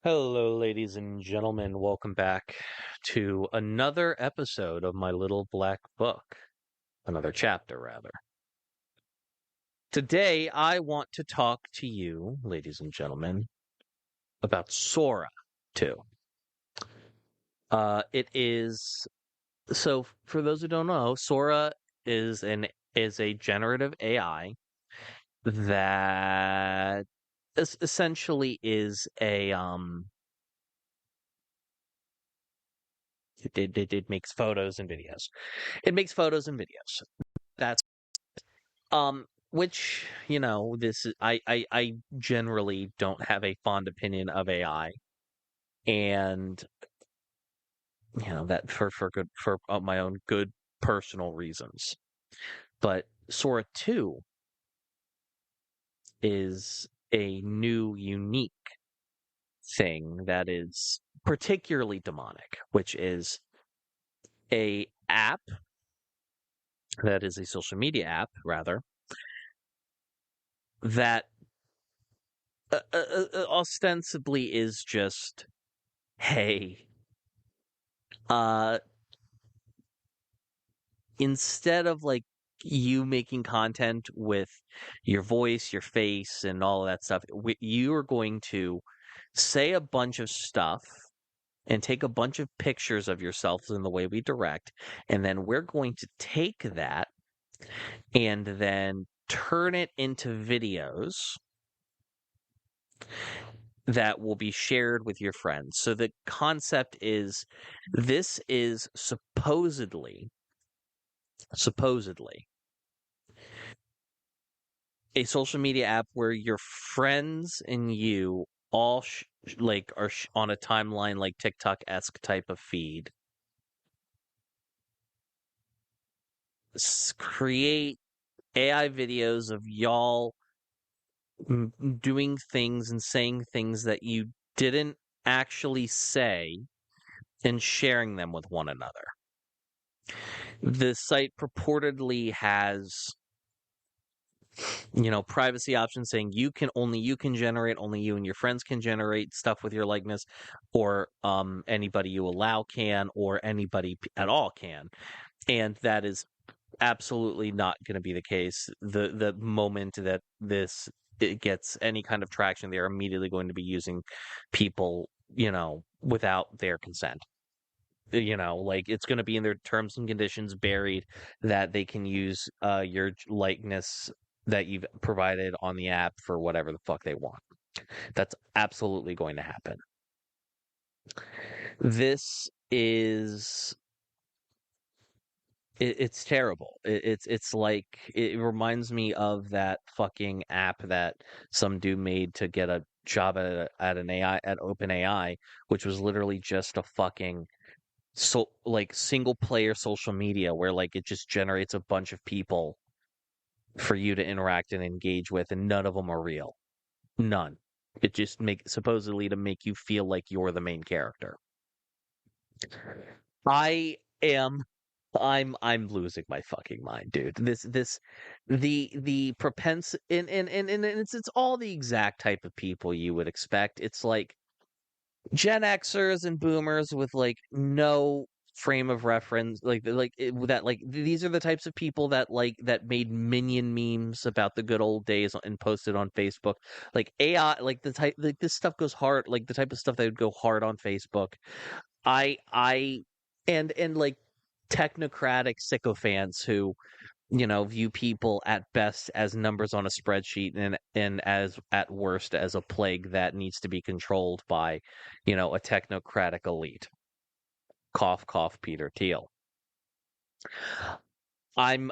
Hello, ladies and gentlemen. Welcome back to another episode of my little black book. Another chapter, rather. Today, I want to talk to you, ladies and gentlemen, about Sora 2. It is for those who don't know, Sora is a generative AI that essentially is a it makes photos and videos. It makes photos and videos. That's which, I generally don't have a fond opinion of AI, and that for good for my own good personal reasons. But Sora 2 is a new, unique thing that is particularly demonic, which is a app that is a social media app, rather, that ostensibly is just, hey, uh, instead of like you making content with your voice, your face, and all of that stuff, you are going to say a bunch of stuff and take a bunch of pictures of yourselves in the way we direct, and then we're going to take that and then turn it into videos that will be shared with your friends. So the concept is this is supposedly a social media app where your friends and you all are on a timeline like TikTok-esque type of feed. Create AI videos of y'all doing things and saying things that you didn't actually say and sharing them with one another. The site purportedly has privacy options saying you can generate, only you and your friends can generate stuff with your likeness, or anybody you allow can, or anybody at all can. And that is absolutely not going to be the case. The moment that it gets any kind of traction, they're immediately going to be using people, without their consent. Like it's going to be in their terms and conditions buried that they can use your likeness that you've provided on the app for whatever the fuck they want. That's absolutely going to happen. This is it's terrible. It's like it reminds me of that fucking app that some dude made to get a job at an AI at OpenAI, which was literally just a fucking like single player social media where like it just generates a bunch of people for you to interact and engage with, and none of them are real. None. It just supposedly to make you feel like you're the main character. I am I'm losing my fucking mind, dude. The propensity, and it's all the exact type of people you would expect. It's like Gen Xers and boomers with like no frame of reference, these are the types of people that made minion memes about the good old days and posted on Facebook. Like AI, like the type, like this stuff goes hard, like the type of stuff that would go hard on Facebook. I and like technocratic sycophants who view people at best as numbers on a spreadsheet, and as at worst as a plague that needs to be controlled by a technocratic elite. Cough, cough, Peter Thiel. I'm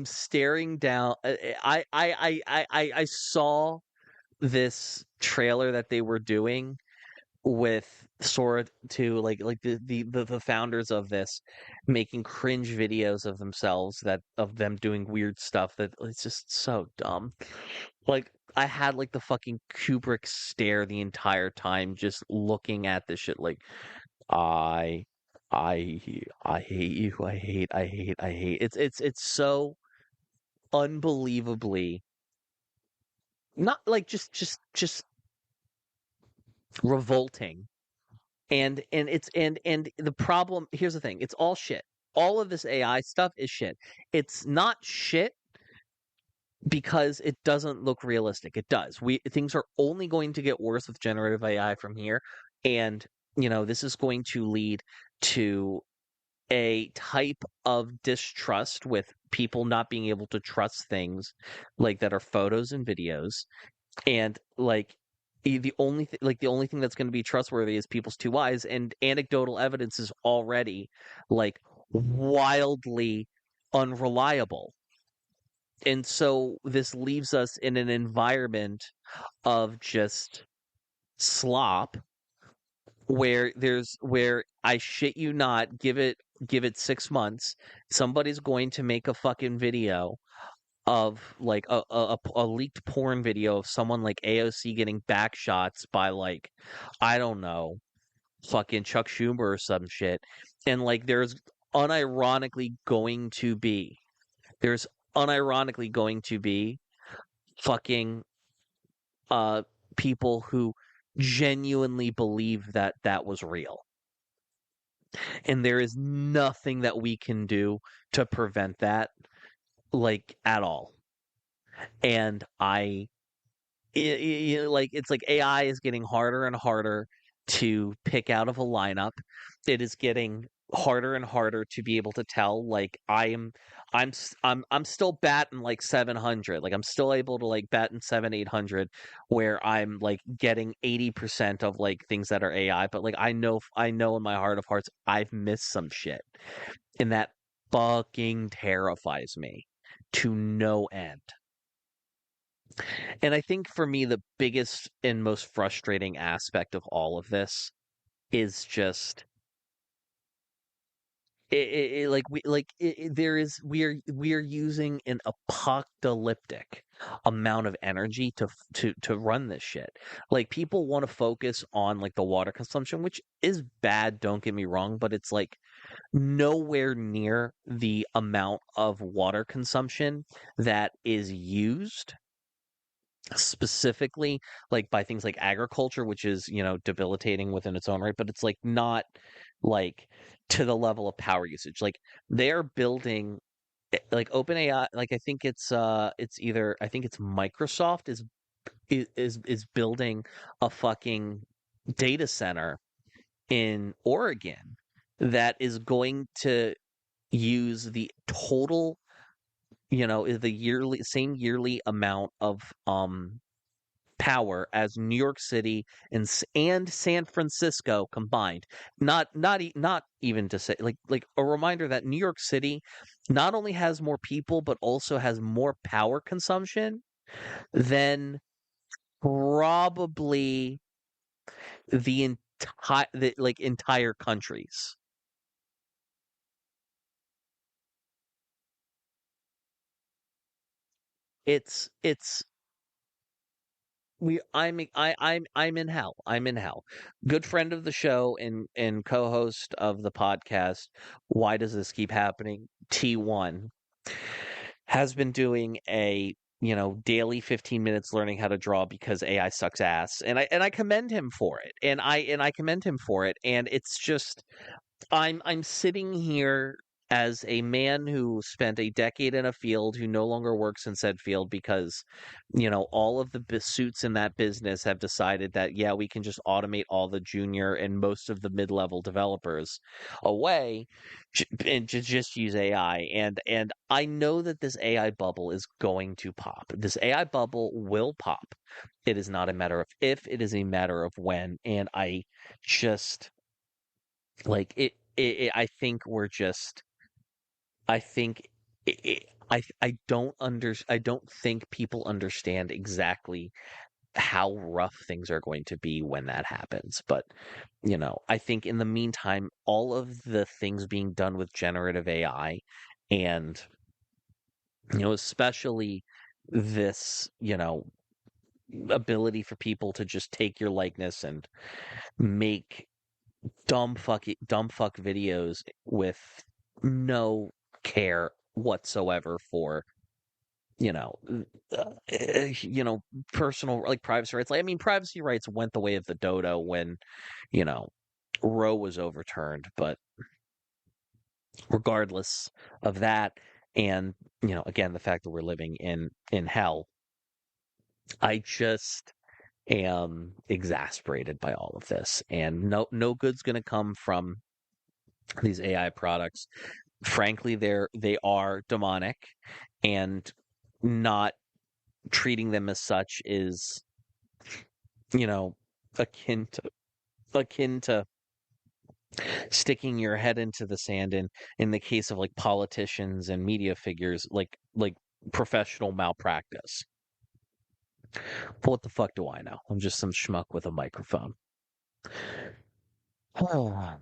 staring down. I saw this trailer that they were doing with Sora 2, like the founders of this making cringe videos of themselves, that of them doing weird stuff that it's just so dumb. Like I had like the fucking Kubrick stare the entire time just looking at this shit, like I I I hate you. I hate. It's so unbelievably not like just revolting. And the problem, here's the thing, it's all shit. All of this AI stuff is shit. It's not shit because it doesn't look realistic. It does. We Things are only going to get worse with generative AI from here, and this is going to lead to a type of distrust with people not being able to trust things like that are photos and videos, and like the only thing that's going to be trustworthy is people's two eyes, and anecdotal evidence is already like wildly unreliable. And so this leaves us in an environment of just slop, where I shit you not, give it 6 months, somebody's going to make a fucking video of like a leaked porn video of someone like AOC getting back shots by, like, I don't know, fucking Chuck Schumer or some shit. And like unironically going to be there's unironically going to be fucking uh people who genuinely believe that that was real. And there is nothing that we can do to prevent that, like, at all. And like, it's like AI is getting harder and harder to pick out of a lineup. It is getting harder and harder to be able to tell, like, I'm still batting like 700. Like, I'm still able to like bat in 7 800, where I'm like getting 80% of like things that are AI. But like, I know in my heart of hearts I've missed some shit, and that fucking terrifies me to no end. And I think for me, the biggest and most frustrating aspect of all of this is just like there is we are using an apocalyptic amount of energy to run this shit. Like, people want to focus on like the water consumption, which is bad, don't get me wrong, but it's like nowhere near the amount of water consumption that is used specifically, like, by things like agriculture, which is debilitating within its own right, but it's like not like to the level of power usage. Like, they're building, like, OpenAI, like, it's either, I think it's Microsoft is building a fucking data center in Oregon that is going to use the total, the yearly amount of power as New York City and San Francisco combined. Not even to say, like a reminder that New York City not only has more people but also has more power consumption than probably entire countries. It's I'm in hell. I'm in hell. Good friend of the show and co-host of the podcast, Why Does This Keep Happening? T1 has been doing a daily 15 minutes learning how to draw because AI sucks ass. And I commend him for it. And I commend him for it. And it's just, I'm sitting here as a man who spent a decade in a field, who no longer works in said field because all of the suits in that business have decided that, yeah, we can just automate all the junior and most of the mid-level developers away, and just use AI. And I know that this AI bubble is going to pop. This AI bubble will pop. It is not a matter of if, it is a matter of when. And I just, like, I think we're just. I think I don't think people understand exactly how rough things are going to be when that happens. But I think in the meantime, all of the things being done with generative AI, and especially this ability for people to just take your likeness and make dumb fuck videos with no care whatsoever for you know, you know, personal like privacy rights. Like, I mean, privacy rights went the way of the dodo when, you know, Roe was overturned. But regardless of that, and you know, again, the fact that we're living in hell, I just am exasperated by all of this, and no good's going to come from these AI products. Frankly, they are demonic, and not treating them as such is, you know, akin to akin to sticking your head into the sand in the case of like politicians and media figures, like professional malpractice. But what the fuck do I know? I'm just some schmuck with a microphone.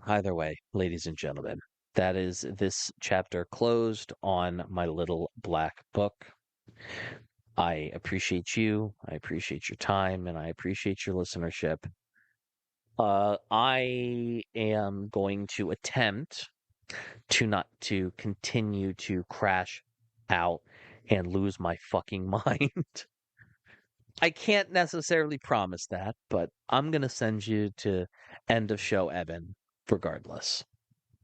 Either way, ladies and gentlemen, that is this chapter closed on my little black book. I appreciate you. I appreciate your time, and I appreciate your listenership. I am going to attempt to not to continue to crash out and lose my fucking mind. I can't necessarily promise that, but I'm gonna send you to end of show Evan regardless.